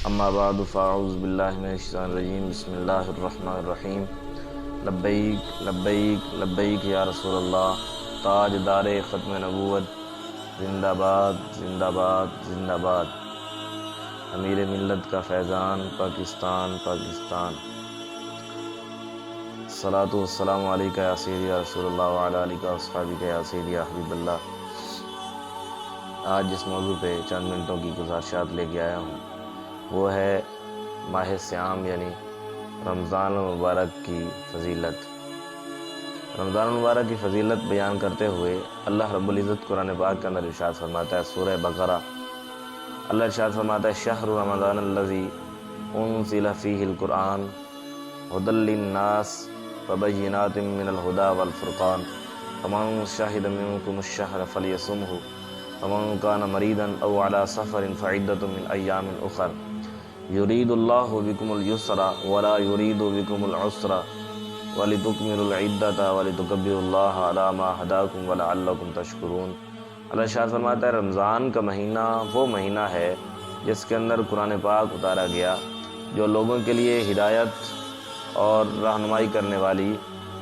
اما بعد فاعوذ باللہ من الشیطان الرجیم بسم اللہ الرحمن الرحیم لبیک لبیک لبیک یا رسول اللہ تاج دار ختم نبوت زندہ باد زندہ باد زندہ باد امیر ملت کا فیضان پاکستان پاکستان الصلاۃ والسلام علیکہ یا سیدی یا رسول اللہ وعلی آلہ واصحابہ یا سیدی یا حبیب اللہ۔ آج جس موضوع پہ چند منٹوں کی گزارشات لے کے آیا ہوں وہ ہے ماہ صیام یعنی رمضان المبارک کی فضیلت۔ رمضان المبارک کی فضیلت بیان کرتے ہوئے اللہ رب العزت قرآن پاک کے اندر ارشاد فرماتا ہے، سورہ بقرہ اللہ ارشاد فرماتا ہے شہر رمضان الذی انزل فیہ القرآن ھدی للناس وبینات من الھدی والفرقان فمن شہد منکم الشہر فلیصمہ ومن کان مریضا او علی سفر فعدۃ من ایام اخر یرید اللہ بکم الیسر ولا یرید بکم العسر ولتکملوا العدۃ ولتکبروا اللہ علی ما ھداکم ولعلکم تشکرون۔ اللہ ارشاد فرماتا ہے رمضان کا مہینہ وہ مہینہ ہے جس کے اندر قرآن پاک اتارا گیا جو لوگوں کے لیے ہدایت اور رہنمائی کرنے والی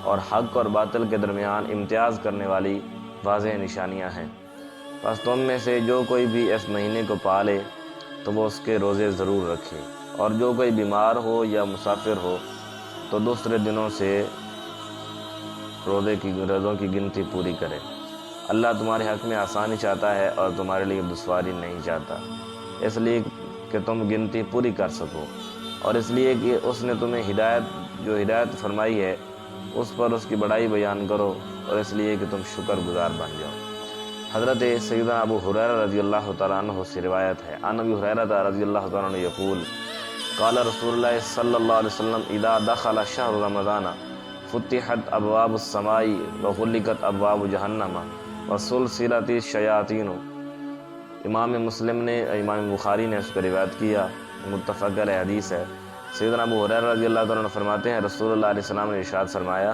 اور حق اور باطل کے درمیان امتیاز کرنے والی واضح نشانیاں ہیں۔ بس تم میں سے جو کوئی بھی اس مہینے کو پالے تو وہ اس کے روزے ضرور رکھے، اور جو کوئی بیمار ہو یا مسافر ہو تو دوسرے دنوں سے روزوں کی گنتی پوری کرے۔ اللہ تمہارے حق میں آسانی چاہتا ہے اور تمہارے لیے دشواری نہیں چاہتا، اس لیے کہ تم گنتی پوری کر سکو، اور اس لیے کہ اس نے تمہیں ہدایت فرمائی ہے اس پر اس کی بڑائی بیان کرو، اور اس لیے کہ تم شکر گزار بن جاؤ۔ حضرت سیدنا ابو ہریرہ رضی اللہ تعالیٰ عنہ سے روایت ہے، عن ابی ہریرہ رضی اللہ تعالیٰ عنہ یقول قال رسول اللہ صلی اللہ علیہ وسلم اذا دخل شہر رمضان فتحت ابواب السماء وغلقت ابواب جہنم وسلسلت الشیاطین۔ امام مسلم نے امام بخاری نے اس کو روایت کیا، متفق علیہ حدیث ہے۔ سیدنا ابو ہریرہ رضی اللہ تعالیٰ عنہ فرماتے ہیں رسول اللہ علیہ السلام نے ارشاد فرمایا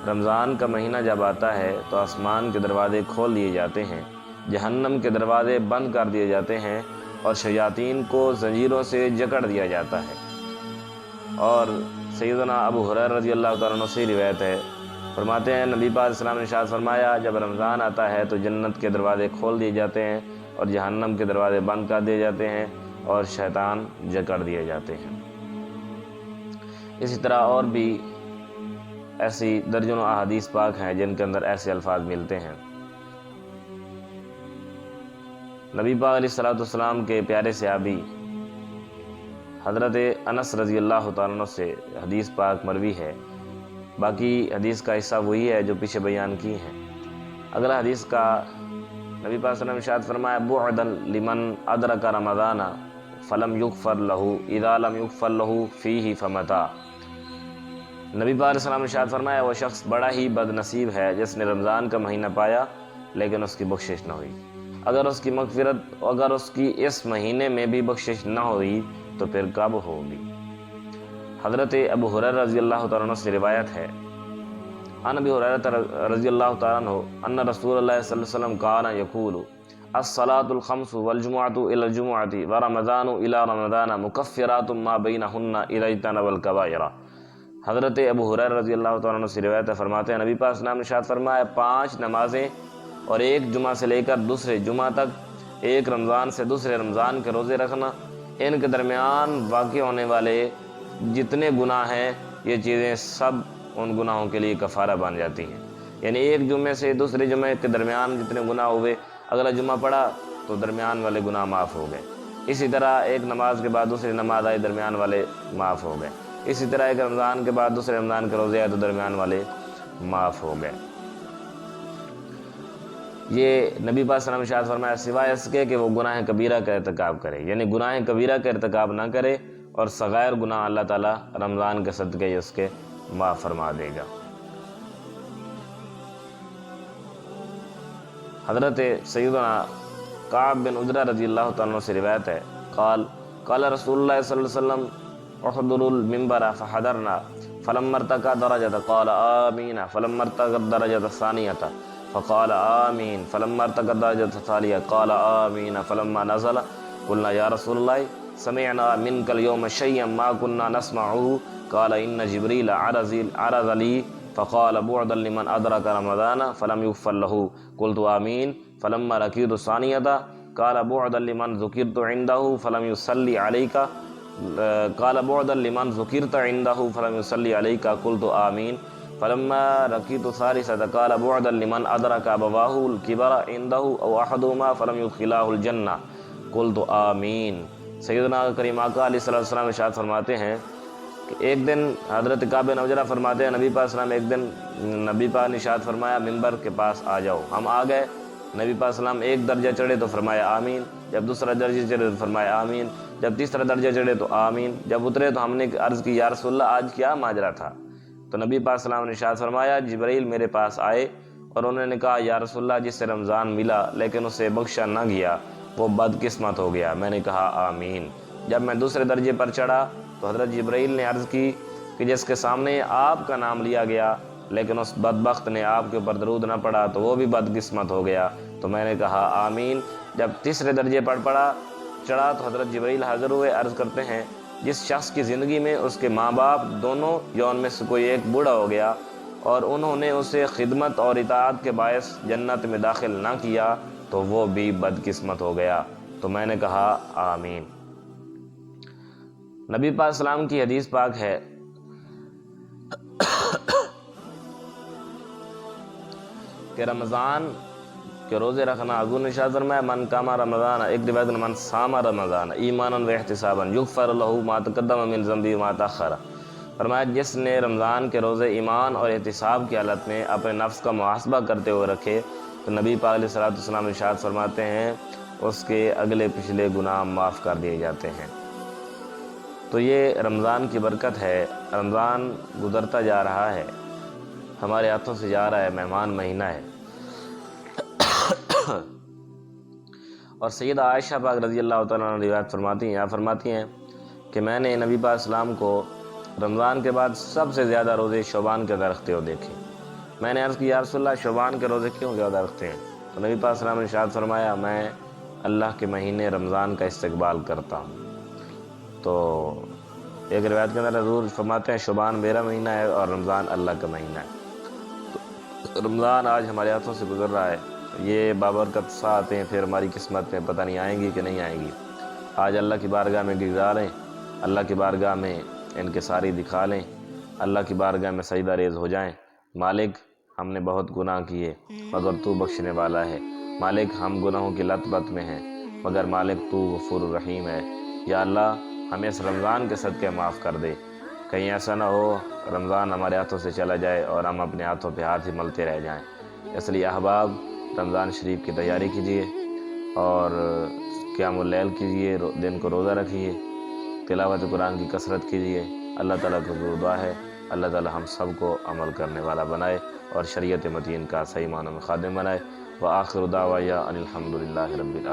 رمضان کا مہینہ جب آتا ہے تو آسمان کے دروازے کھول دیے جاتے ہیں، جہنم کے دروازے بند کر دیے جاتے ہیں، اور شیاطین کو زنجیروں سے جکڑ دیا جاتا ہے۔ اور سیدنا ابو ہریرہ رضی اللہ تعالیٰ عنہ سے روایت ہے، فرماتے ہیں نبی پاک علیہ السلام نے ارشاد فرمایا جب رمضان آتا ہے تو جنت کے دروازے کھول دیے جاتے ہیں اور جہنم کے دروازے بند کر دیے جاتے ہیں اور شیطان جکڑ دیے جاتے ہیں۔ اسی طرح اور بھی ایسی درجنوں احادیث پاک ہیں جن کے اندر ایسے الفاظ ملتے ہیں۔ نبی پاک علیہ السلام کے پیارے صحابی حضرت انس رضی اللہ تعالیٰ عنہ سے حدیث پاک مروی ہے، باقی حدیث کا حصہ وہی ہے جو پیچھے بیان کی ہیں۔ اگلا حدیث کا نبی پاک صلی اللہ علیہ وسلم نے ارشاد فرمایا بعدا لمن ادرک رمضان فلم یغفر له اذا لم یغفر له فیہ فمتى۔ نبی پاک علیہ السلام نے ارشاد فرمایا وہ شخص بڑا ہی بد نصیب ہے جس نے رمضان کا مہینہ پایا لیکن اس کی بخشش نہ ہوئی۔ اگر اس کی اس مہینے میں بھی بخشش نہ ہوئی تو پھر کب ہوگی؟ حضرت ابو ہریرہ رضی اللہ تعالیٰ عنہ سے روایت ہے، عن ابی ہریرہ رضی اللہ تعالیٰ عنہ ان رسول اللہ صلی اللہ علیہ وسلم کان یقول الصلاة الخمس والجمعة الى الجمعة ورمضان الى رمضان مکفرات ما بینہن اذا اجتنب الکبائر۔ حضرت ابو ہریرہ رضی اللہ تعالیٰ عنہ سے روایت فرماتے ہیں نبی پاک صلی اللہ علیہ وسلم نے ارشاد فرمایا 5 نمازیں اور ایک جمعہ سے لے کر دوسرے جمعہ تک، ایک رمضان سے دوسرے رمضان کے روزے رکھنا، ان کے درمیان واقع ہونے والے جتنے گناہ ہیں یہ چیزیں سب ان گناہوں کے لیے کفارہ بن جاتی ہیں۔ یعنی ایک جمعے سے دوسرے جمعے کے درمیان جتنے گناہ ہوئے اگلا جمعہ پڑا تو درمیان والے گناہ معاف ہو گئے۔ اسی طرح ایک نماز کے بعد دوسری نماز آئی درمیان والے معاف ہو گئے۔ اسی طرح ایک رمضان کے بعد دوسرے رمضان کے روزے آئے تو درمیان والے معاف ہو گئے۔ یہ نبی پاک صلی اللہ علیہ وسلم نے ارشاد فرمایا سوائے اس کے کہ وہ گناہ کبیرہ کا ارتکاب کرے، یعنی گناہ کبیرہ کا ارتکاب نہ کرے، اور صغائر گناہ اللہ تعالیٰ رمضان کے صدقے اس کے معاف فرما دے گا۔ حضرت سیدنا کعب بن عجرہ رضی اللہ تعالیٰ عنہ سے روایت ہے، قال رسول اللہ صلی اللہ علیہ وسلم احضروا المنبر فحضرنا فلما ارتقى درجة قال آمین فلما ارتقى الدرجة الثانية فقال آمین فلما ارتقى الدرجة الثالثة قال آمین فلما نزل قلنا یا رسول اللہ سمعنا منك اليوم شيئا ما كنا نسمعه قال إن جبريل عرض لي فقال بعدا لمن أدرك رمضان فلم يغفر له قلت آمين فلما ركبت الثانية قال بعدا لمن ذكرت عنده فلم يصلي عليك قال بعدا لمن ذكرت عنده فلم يصلي عليك قلت آمين فلما ركبت الثالثة قال بعدا لمن أدرك أبواه الكبر عنده أو أحدهما فلم يدخلاه الجنة قلت آمین۔ سیدنا کریم آقا علیہ السلام ارشاد فرماتے ہیں کہ ایک دن حضرت کعب بن عجرہ فرماتے ہیں نبی پاک السلام ایک دن نبی پاک نے ارشاد فرمایا ممبر کے پاس آ جاؤ، ہم آ گئے، نبی پاک السلام ایک درجہ چڑھے تو فرمایا آمین، جب دوسرا درجہ چڑھے تو فرمایا آمین، جب تیسرا درجہ چڑھے تو آمین، جب اترے تو ہم نے عرض کی یا رسول اللہ آج کیا ماجرا تھا؟ تو نبی پاک السلام نے ارشاد فرمایا جبرائیل میرے پاس آئے اور انہوں نے کہا یا رسول اللہ جس سے رمضان ملا لیکن اسے بخشا نہ گیا وہ بدقسمت ہو گیا۔ میں نے کہا آمین۔ جب میں دوسرے درجے پر چڑھا تو حضرت جبرائیل نے عرض کی کہ جس کے سامنے آپ کا نام لیا گیا لیکن اس بدبخت نے آپ کے اوپر درود نہ پڑھا تو وہ بھی بدقسمت ہو گیا۔ تو میں نے کہا آمین۔ جب تیسرے درجے پر چڑھا تو حضرت جبرائیل حاضر ہوئے، عرض کرتے ہیں جس شخص کی زندگی میں اس کے ماں باپ دونوں یا ان میں سے کوئی ایک بوڑھا ہو گیا اور انہوں نے اسے خدمت اور اطاعت کے باعث جنت میں داخل نہ کیا تو وہ بھی بدقسمت ہو گیا۔ تو میں نے کہا آمین۔ نبی پاک السلام کی حدیث پاک ہے کہ رمضان کے روزے رکھنا، حضور نے ارشاد فرمایا من قام رمضان، ایک روایت میں من صام رمضان ایمانا و احتسابا یغفر له ما تقدم من ذنبه وما تاخر، فرمایا جس نے رمضان کے روزے ایمان اور احتساب کی حالت میں اپنے نفس کا محاسبہ کرتے ہوئے رکھے تو نبی پاک علیہ السلام ارشاد فرماتے ہیں اس کے اگلے پچھلے گناہ معاف کر دیے جاتے ہیں۔ تو یہ رمضان کی برکت ہے۔ رمضان گزرتا جا رہا ہے، ہمارے ہاتھوں سے جا رہا ہے، مہمان مہینہ ہے۔ اور سیدہ عائشہ پاک رضی اللہ تعالیٰ عنہ روایت فرماتی ہیں کہ میں نے نبی پاک اسلام کو رمضان کے بعد سب سے زیادہ روزے شعبان کے رکھتے ہوئے دیکھے۔ میں نے عرض کی یا رسول اللہ شعبان کے روزے کیوں زیادہ رکھتے ہیں؟ تو نبی پاک اسلام نے ارشاد فرمایا میں اللہ کے مہینے رمضان کا استقبال کرتا ہوں۔ تو ایک روایت کے اندر حضور فرماتے ہیں شعبان میرا مہینہ ہے اور رمضان اللہ کا مہینہ ہے۔ تو رمضان آج ہمارے ہاتھوں سے گزر رہا ہے، یہ بابرکت ساعتیں ہیں، پھر ہماری قسمت میں پتہ نہیں آئیں گی کہ نہیں آئیں گی۔ آج اللہ کی بارگاہ میں گزاریں، اللہ کی بارگاہ میں انکساری دکھا لیں، اللہ کی بارگاہ میں سجدہ ریز ہو جائیں۔ مالک ہم نے بہت گناہ کیے مگر تو بخشنے والا ہے، مالک ہم گناہوں کی لت پت میں ہیں مگر مالک تو غفور الرحیم ہے۔ یا اللہ ہمیں اس رمضان کے صدقے معاف کر دے، کہیں ایسا نہ ہو رمضان ہمارے ہاتھوں سے چلا جائے اور ہم اپنے ہاتھوں پہ ہاتھ ہی ملتے رہ جائیں۔ اس لیے احباب رمضان شریف کی تیاری کیجیے اور قیام اللیل کیجیے، دن کو روزہ رکھیے، تلاوت قرآن کی کثرت کیجیے۔ اللہ تعالیٰ کو دعا ہے اللہ تعالیٰ ہم سب کو عمل کرنے والا بنائے اور شریعت متین کا صحیح معنوں میں خادم بنائے۔ وآخر دعوایا ان الحمدللہ رب العالمین۔